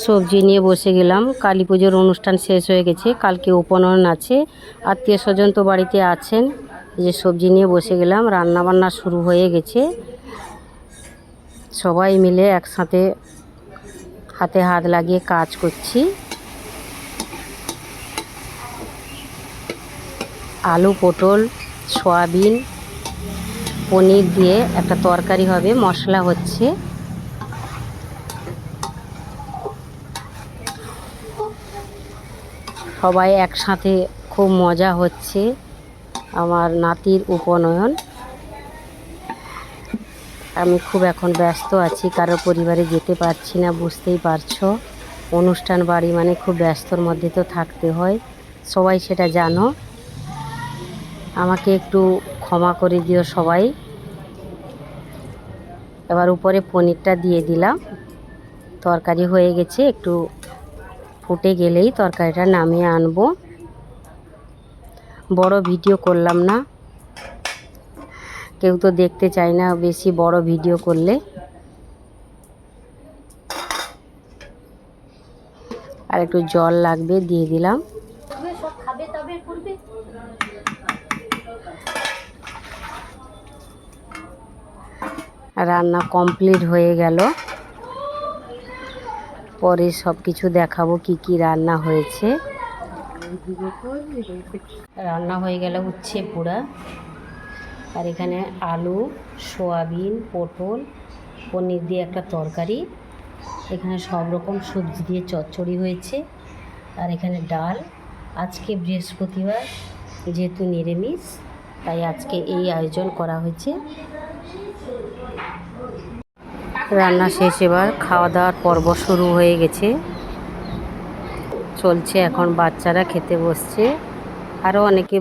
সবজি নিয়ে বসে গেলাম। কালী পুজোর অনুষ্ঠান শেষ হয়ে গেছে, কালকে উপনয়ন আছে, আত্মীয় স্বজন তো বাড়িতে আছেন। যে সবজি নিয়ে বসে গেলাম, রান্না বান্না শুরু হয়ে গেছে। সবাই মিলে একসাথে হাতে হাত লাগিয়ে কাজ করছি। আলু, পটল, সয়াবিন, পনির দিয়ে একটা তরকারি হবে, মশলা হচ্ছে। সবাই একসাথে খুব মজা হচ্ছে। আমার নাতির উপনয়ন। আমি খুব এখন ব্যস্ত আছি, কারোর পরিবারে যেতে পারছি না, বুঝতেই পারছো। অনুষ্ঠান বাড়ি মানে খুব ব্যস্তর মধ্যে তো থাকতে হয়, সবাই সেটা জানো। আমাকে একটু ক্ষমা করে দিও সবাই। এবার উপরে পনিরটা দিয়ে দিলাম। তরকারি হয়ে গেছে, একটু ফুটে গেলেই তরকারিটা নামিয়ে আনবো। বড় ভিডিও করলাম না, কেউ তো দেখতে চায় না বেশি বড় ভিডিও করলে। আর একটু জল লাগবে, দিয়ে দিলাম। রান্না কমপ্লিট হয়ে গেল। পরে সব কিছু দেখাবো কি কি রান্না হয়েছে। রান্না হয়ে গেল উচ্ছে পোড়া। আর এখানে আলু, সয়াবিন, পটল, পনির দিয়ে একটা তরকারি। এখানে সব রকম সবজি দিয়ে চচ্চড়ি হয়েছে। আর এখানে ডাল। আজকে বৃহস্পতিবার, যেহেতু নিরামিষ, তাই আজকে এই আয়োজন করা হয়েছে। রান্না শেষ, এবার খাওয়া দাওয়ার পর্ব শুরু হয়ে গেছে, চলছে। এখন বাচ্চারা খেতে বসছে, আরও অনেকে